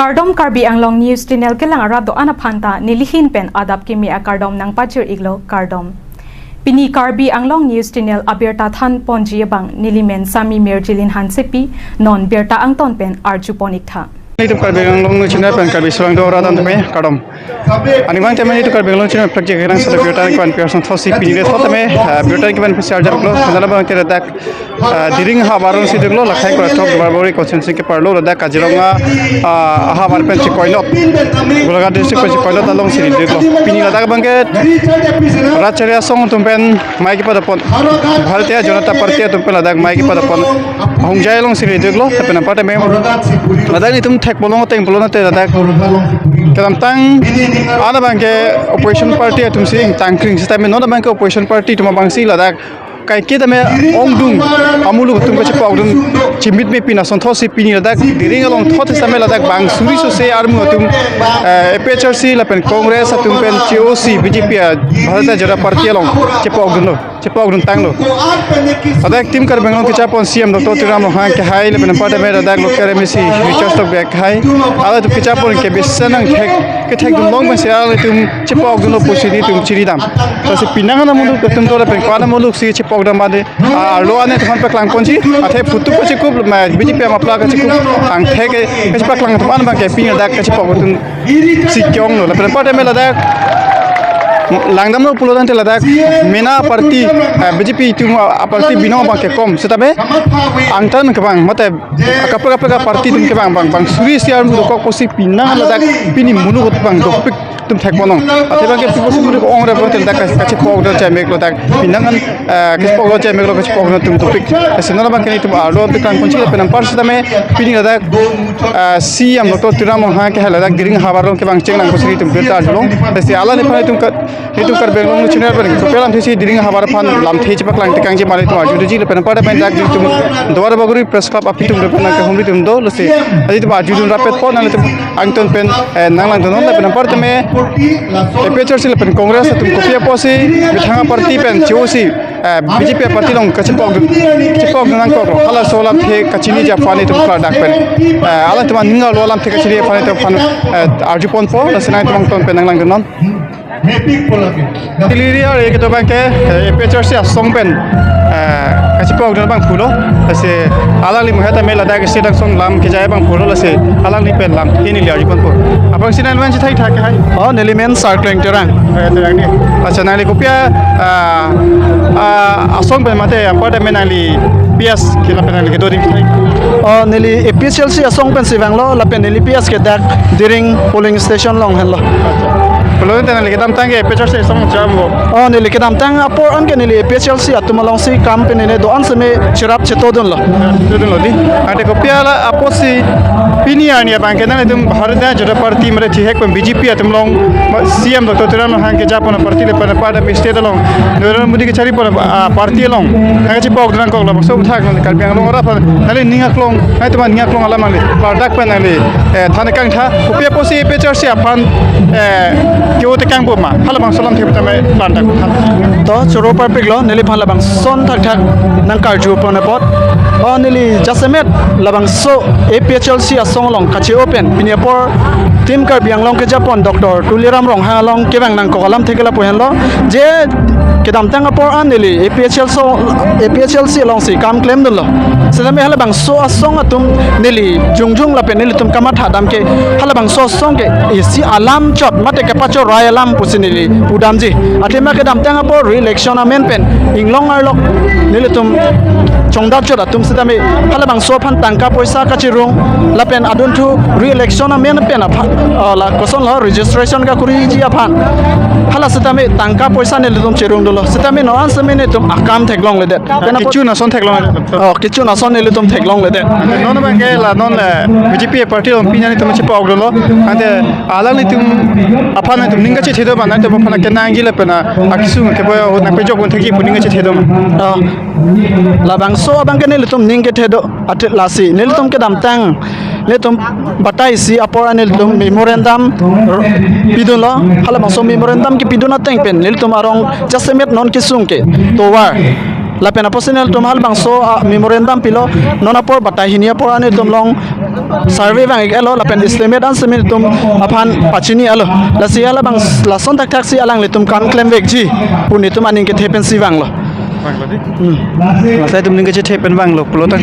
Kardom Karbi Anglong News Channel ke lang arab do anaphanta nilihin pen adap ke mi akardom nang pachir iglo Kardom. Pini Karbi Anglong News Channel abirta than ponji bang nilimen sami merjilin hansepi non berta angton pen arjuponik tha. Itu Karbi Anglong News Channel pen Karbi Surang do ratan teme Kardom. Ani mang teme itu Karbi Anglong Channel project kerang sada berta kan person thosi pini de thotame berta kan pesiar jarklo sadala bang tera dak diring ha baron sideglo lakhai kora thok barbori consensus ke parlo dak kajironga aha bar pen chikoinot golaga district pen chikoinot along siri deglo pini dak bangke racharya song tumpen maiki padapon bharatiya janata party tumpen dak maiki padapon hongjai long siri deglo tapena pate me ladak ni tum thek bolong teng bolong te dak kadam tang ana bangke opposition party tum sing tangkring sistem no bangke opposition party tuma bangsi ladak kai kita me ongdung amulu tum ko chapa ongdung chimit me pina son thosi pini ladak diring along thot samel ladak bang suri so se armu tum APHRC la pen congress tum pen COC BJP bharatiya janata party along chapa ongdung tanglo ladak tim kar bengalong ke chapon CM dr tiram ha ke hai le pen pata me ladak lokare mesi richard stock back hai ala tu ke chapon ke besanang ke thek dum long se ala tum chapa ongdung posidi tum chiridam to se pinanga na mulu tum to la pen kwana mulu si chapa Made lo ane tuhan paklang ponji athe futu ko chikup BJP mapla ka chikup ang theke ke paklang tuhan bang ke pin dak ka chipok tun sikyong la prepare me ladak langdam no pulodan te ladak mena party BJP tu party bino bang ke kom setabe angtan ke bang mate kapra party tum ke bang suri siar mu ko ko si pinang ladak pini munu got bang dopik tum thek bonong athe bang ke pipo suri ko ongre botel dak ka chipok do cha mek lo dak pinangan ke chipok do cha mek lo ka chipok no tum dopik senona bang ke ni tum alo te kan konchi penam par setabe pini ladak CM dr tiram ha ke ladak giring habarong ke bang chenglang ko suri tum berta long se ala ne phai tum itu kar benglong nu chiner ber pelam thesi diring habar phan lam thei chipak lang tikang je mali tu aju ji le pen pada pen dak tum dwar baguri press club api tum le pen ka humri tum do lese adi tu aju dun rapet pon le tum angton pen nang lang don le pen par teme APHRC le pen congress tum kopia posi bithanga party pen COC BJP party long kachipok nang ko hala solam the kachini ja fani tum kla dak pen ala tum ninga lo lam the kachini fani tum fan arju pon po senai tum ton pen nang lang don Diliria ke to bangke APHRC asong pen kachipok don bang phulo ase alali mohata mela da ke sidang song lam ke jai bang phulo ase alali pen lam kini li arjipon po apang sinal man chi thai thak hai element circling terang ni acha nali kopia asong pen mate pada menali PS kila penali ke doring thai neli APHRC asong pen sivang lo la pen neli PS ke dak diring polling station long hello Pelon tena lagi dam tangge APHRC song jambo. Neli kedam tang apor an ke neli APHRC atumalong si campaign ne do an seme chirap chetodon lo. Chetodon lo di. Ate kopia la aposi pini ani bang kenan edum bharatiya janata party mere thihek pem BJP atumlong CM dr tiram han ke japona party le pada pada state long. Narendra Modi ke chari pon party long. Ha ke pok dran kok la so thak long kal biang long ora pa nali ningak long hai tuma ningak long ala mali pardak pen nali thane kang tha kopia posi APHRC apan Kyo te kang boma hala bang solam thep tame plantak to choro par piglo neli phala bang son thak thak nang karju pone pot neli jasemet labang so APHRC asong long kachi open pinepor tim kar biang long ke japon dr tuliram rong ha long ke bang nang ko alam thekela pohen lo je kedam tang apor aneli APHRC long si kam claim dun lo sedame hala bang so asong atum neli jungjung la pen neli tum kamat hadam ke hala bang so song ke isi alam chot mate ke pacho royalam pusinili udamji athema ke dam tang apor re-election amen pen inglong arlok neli tum chongdap chot atum sedame hala bang so phan tangka poisa kachirung la pen adun thu re-election amen pen la koson lo registration ka kuri ji aphan hala sedame tangka poisa neli tum chirung dolo sedame no an semene tum akam theklong le det kichu na son theklong kichu na son neli tum theklong le det non bang la non BJP party on pinyani tum chipok dolo ande alali tum apana tum ninga che thedo ba na tum phana kenangi le pena akisu ke boy na pe jok theki puninga che thedo la bang so bang ke neli tum ninge thedo atit lasi neli tum ke dam tang le tum batai si apor anel tum memorandum pidun lo hala bang so memorandum ke pidun ateng pen neli tum arong jasemet non kisung ke to war la pena personal tum hal bang so memorandum pilo nona por batahinia por ane tum long survey bang elo la pen estimate an semin tum aphan pachini alo la siala bang la son tak taxi alang le tum kan claim vekji puni tum aning ke thepen si bang lo saya tu mending kecil pen bang lo, pulau tu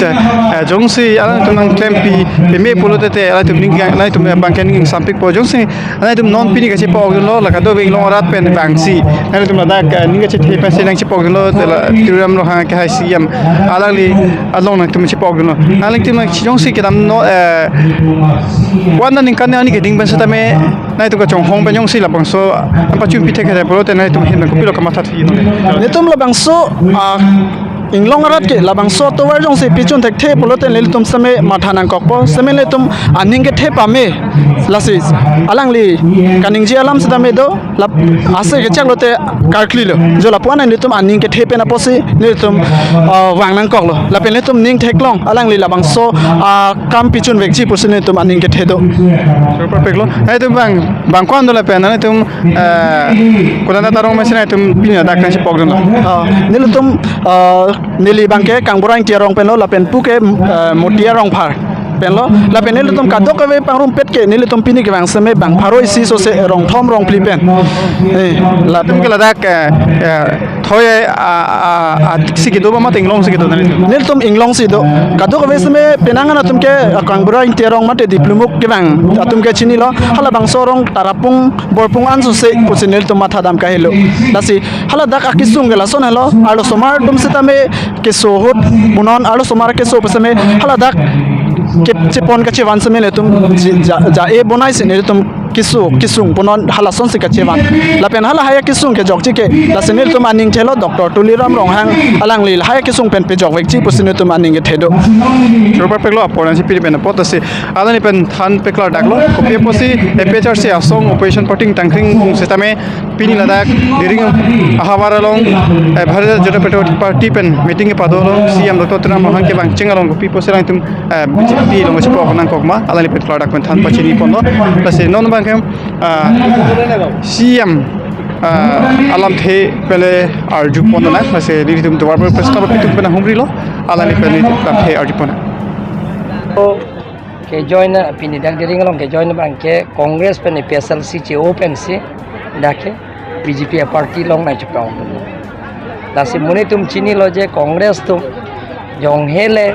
jong si, alam tu nang claim pi me pulau tu alam tu mending alam tu bang kening sampik po jong si, alam tu non pi ni kecil po lo, la kado bing long rat pen bang si, alam tu meladak ni kecil pen si nang cipok lo, tiram lo hang kahai siam, alang li along nang tu cipok lo, alang tu nang jong si kita no, wan nang kan ni keding ben setame, nai tu kacang hong ben jong si la bang so, apa cuma pi tekar pulau tu nai tu mungkin kopi lo kamat hati ni tum la bang so inglong arat ke labang so to war jong se pichun thek the poloten le tum same mathanan kokpo same le tum aning ke the pame lasis alang li kaning ji alam sita me do lap ase ke chak lote karkli lo jo la pona ni tum aning ke the pe na posi ni tum wang nang kok lo la pen le tum ning thek long alang li labang so kam pichun vekji pusin ni tum aning ke the do perfect lo tu bang kwan do la pen na tum kodana tarong mesin tum pinya dak kan cipok lo ni le tum nili bangke kang borang tiarong penlo la pen puke motia rong phar penlo la pen nili tum kadok ke pangrum pet ke nili tum pini ke bang seme bang pharo isi so se rong thom rong pli pen la tum ke la dak thoye si ke do ma tinglong si ke do nili tum inglong si do kadok ke seme penangan tum ke kang borang tiarong mate diplomuk ke bang atum ke chini lo hala bang sorong tarapung borpung an so se pusin nili tum matha dam ka helo lasi hala dak akisung ke la son helo alo somar dum setame ke sohut bunon alo somar ke so pesame hala dak ke chepon ka chewan same le tum ja e bonai se ne tum kisung bunon hala son se ka chewan la pen hala haya kisung ke jok chi ke la se ne tum aning thelo doctor tuliram rong hang alang li haya kisung pen pe jok wek chi pusin tum aning ke thedo super peklo apon si pi pen pot se adani pen than pekla daklo kopie posi ephr se asong operation potting tangking setame pini ladak diring ahawara long bharat jota peto party pen meeting ke padolo cm dr tram mohan ke bang chengalong kopi posi rang tum pi long se pok nang kokma adani pekla dak pen than pachini pono lase non bang kem cm alam the pele arju pono na lase diri tum to war prestaba pitu pen humri lo adani pen lam the arju pono ke join pini dak diring long ke join bang ke congress pen PSLC che open si dake BJP party long nai chupang lasi muni tum chini lo je congress tum jong hele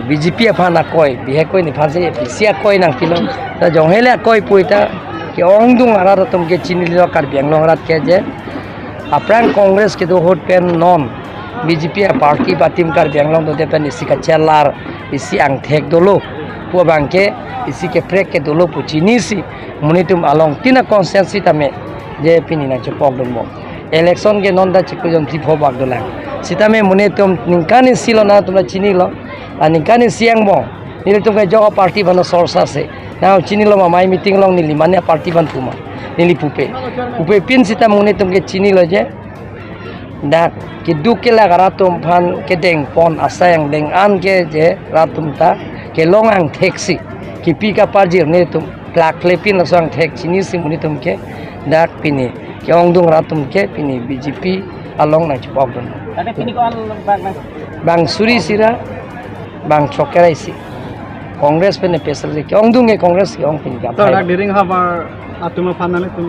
BJP phana koi bihe koi ni phanse pisia koi nang pilo ta jong hele koi puita ke ongdung ara tum ke chini lo kar biang long rat ke je aprang congress ke do hot pen non BJP party batim kar biang long do de pen isi ka chelar isi ang thek dolo pu bangke isi ke prek ke dolo pu chini si munitum along tina consensus tame je pini na chopok domo election ke non da chikko jon tri phobak dola sitame munitum ningkani silo na tumla chini lo ningkani siang mo nile tum ke joga party bana sorsa se now chini lo mai meeting long nili mane party ban puma nili pupe pin sita munitum ke chini lo je dak ke duke la garatum phan ke deng pon asayang deng an ke je ratum ta ke longang taxi ki pika parjir ne tum plak lepin la sang thek chini si munitum ke dak pini ke ongdung ratum ke pini BJP along na chupok don ada pini ko bang suri sira bang chokerai si congress pen pesal ke ongdung ke congress ke ong pini ka to dak diring habar atuma phanale tum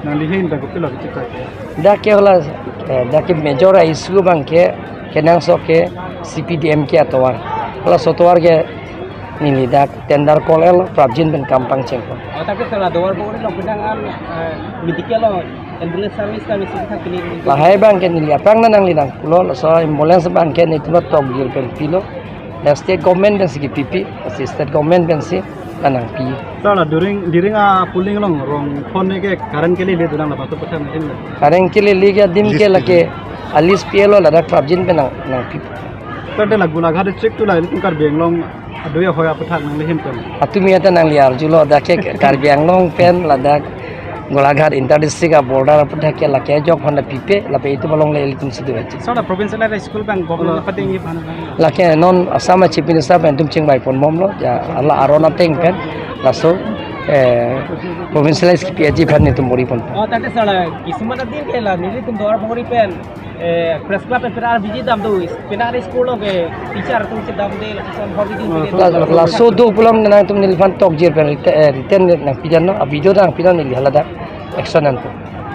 na lihin da ko pilo chikai dak ke hola dak ke major issue bang ke kenang so ke CPDM ke atwar hola sotwar ke nili dak tender kolel prabjin ben kampang cengko tapi setelah dua hari lo pedangan mitiknya lo ambulance service kami sih tak pilih lahai bang ke nili apang nang lidang pulo so ambulance bang ke ni tulo tok gil pen pilo da state government ben sigi PP state government ben si kanang pi tala during pulling long rong phone ke karan ke le dunang la pato pasa mesin karen ke le liga dim ke lake alis pielo la dak prabjin ben nang pi tade la gula gha check tu la tum kar benglong adoya hoya pathak nang lehem pen atumi ata nang liar julo dake karbi anglong pen la dak golaghat interdistrict border pathak ke lake jok phana pipe la pe itu balong le tum sidu achi soalnya provincial school bang government pada ini mana lake non asama chief minister pen tum chingbai pon mom lo ya alla arona teng pen laso provincialize ki PG fan ni tum mori pon Oh, tadi salah. Kisah din kela nili tum doar pengori pen. Press club penar biji dam tu. Penar school oke. Teacher tu cedam de. Lakukan hobi di. la so do pulam na tum nil fan tok jir pen return na pijan no video da pijan ni halada action nan to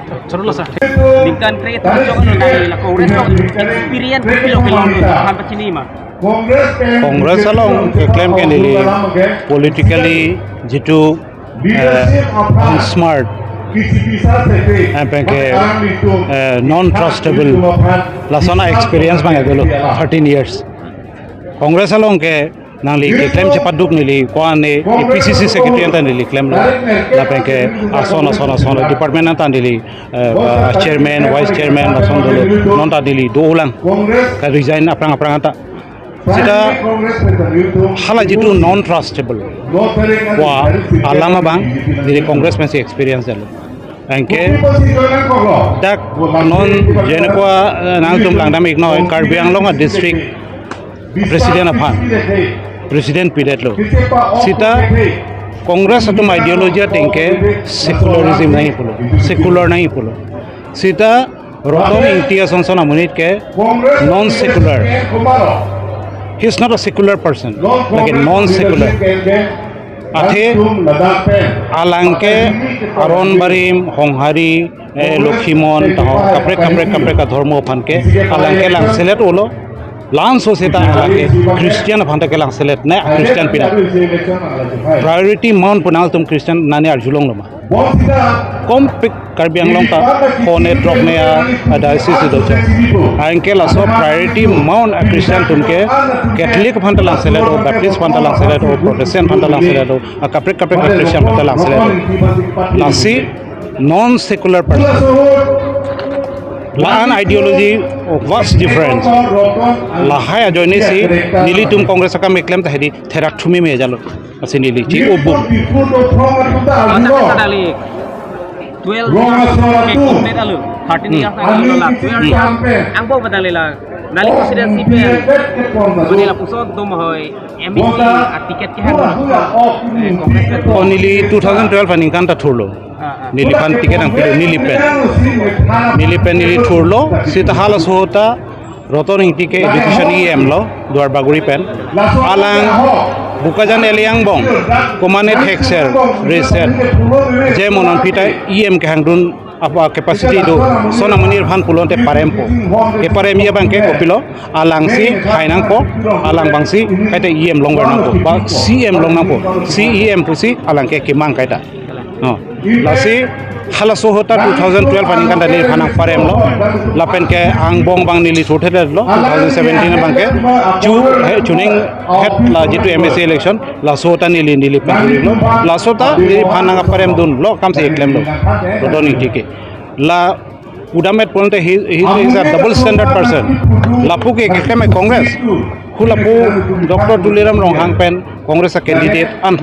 Bukan kereta jokono nang la Kongres no experience kilo han pachini ma. Congress along claim can politically jitu smart and non trustable lasona experience bang agelo 13 years Congress along ke nangli claim cepaduk nili kwane PCC secretary anta nili claim la penke asona department anta nili chairman vice chairman lason dolo non ta dili do ulang ka resign aprang anta sida hala jitu non trustable wa alama bang dili congress men experience dalo angke dak non jenekwa nangtum langdam igno Karbi Anglong district president aphan president period lo sita congress atum ideology tenke secularism nahi pulo secular nahi pulo sita rotom intia sonsona munit ke non secular he is not a secular person like a non secular athe alangke aron barim honghari lokhimon taho kapre ka dharmo phanke alangke lang select olo Lan society alake Christian phanta ke lang select na Christian pina priority mount punal tum Christian nani arjulong loma kom pick Karbi Anglong ta phone drop ne diocese do cha anke la so priority mount a Christian tum ke Catholic phanta lang select o Baptist phanta lang select o Protestant phanta lang select o kapre Christian phanta lang select lasi non secular person Lahan ideology was different. Lahai ajoini si nili tum Congress ka meklem ta hedi therak thumi me jalo asi nili chi obu. Tadi 12 ke kumne dalu 13 years ago la 12 angbo badale la nali presidency pe badela pusok dom hoy MEC a ticket ke ha Congress pe nili 2012 aning kan ta thurlo nili pan ticket ang pilo nili pen nili thurlo sita halas hota roton hiti ke education em lo duar baguri pen alang bukajan eliang bong komane hexer reset je monon pita em ke hangdun apa capacity do sona manir bhan pulonte parempo ke paremia bang ke kopilo alang si hainang po alang bangsi kaite em longwer nang po ba cm long nang po cem pusi alang ke kimang kaita no lasi hala so hota 2012 paning kan dali phanang parem lo lapen ke ang bong bang nili thothe lo 2017 bang ke chuning het la jitu MSC election la so ta nili pan lo la so ta nili phanang parem dun lo kam se claim lo rodoni tike la udamet ponte he is a double standard person lapu ke claim congress khulapu Dr. Tuliram Ronghang pen congress a candidate an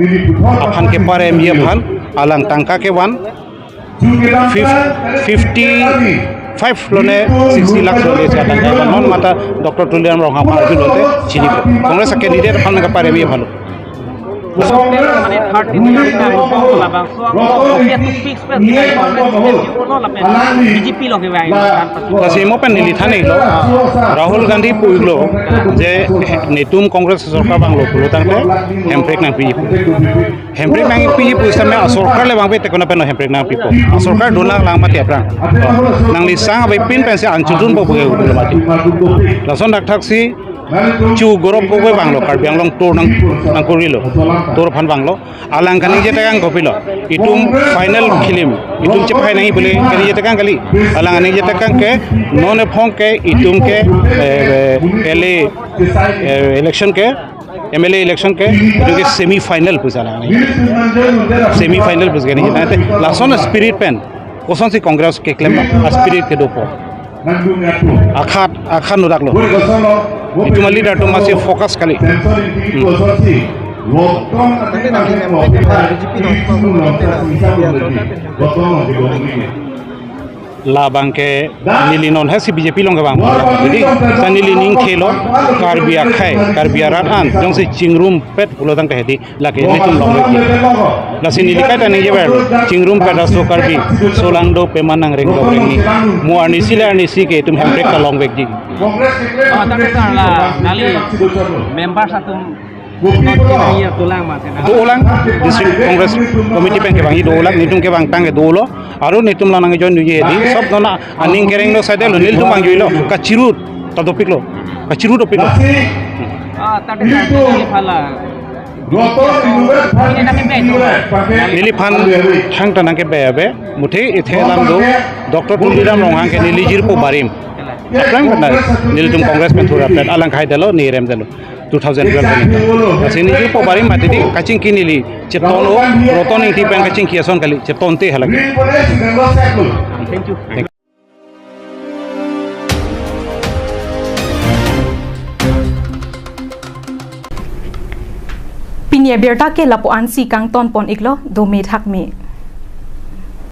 aphan ke parem ye bhan alang tangka ke wan 55 lone 60 lakh lone chata non mata Dr. Tuliram Ronghang pa julote chini congress a candidate aphan ka parem ye bhalo মানে 13 years ago la bang so ang to fix pe Congress no la pe BJP loge vai kasi mo pen nili thane lo Rahul Gandhi puiglo je netum Congress sarkar bang lo pulo tangte hemprek nang pi pu samay sarkar le bang pe te kona pen hemprek nang pi po sarkar dona lang mati aprang nang li sang bai pin pen se anchujun bo buge ulo mati lason dak thaksi chu gorob ko banglo Karbi Anglong tour nang kurilo tour phan banglo alang kani je takang kopilo itum final khilim itum che phai nahi bole kani je takang kali alang ani je takang ke non phong ke itum ke ele election ke MLA election ke जो semi final पुजाला semi final पुज गनी नाते Larsen spirit pen कोसन से कांग्रेस के claim spirit के दोपो आखा नुराकलो इतुमा leader तो मासे focus खाली la bangke nili non hasi BJP long bang jadi sanili ning khelo karbia khai karbia rat an jong se chingrum pet pulo tang ka hedi la ke ni tum long ki la sin nili ka ta ni jeber chingrum pet aso karbi solang do pemanang reng do reng ni mu ani sila ani si ke tum hamre ka long bek ji tapi lah nali member satu Iya tulang mas. Dolang district congress committee pen ke bangi dolang nitum ke bang tang ke dolo aru nitum la nang jon ye di sob dona aning kereng no sade lo nil tum bang joilo kachirut tadopik lo kachirut opik lo tadi nali phala nili phan thang ta nang ke be be muthi ithe lam do dr tuliram ronghang ke nili jir po barim aprang na nil tum congress pen thura pen alang khai delo ni rem delo 2012 sini ju po barim mati di kacing kini li cetono rotoning ti pen kacing kiason kali cetonte halagi thank you Pinia berta ke lapo ansi kang ton pon iklo do me thak me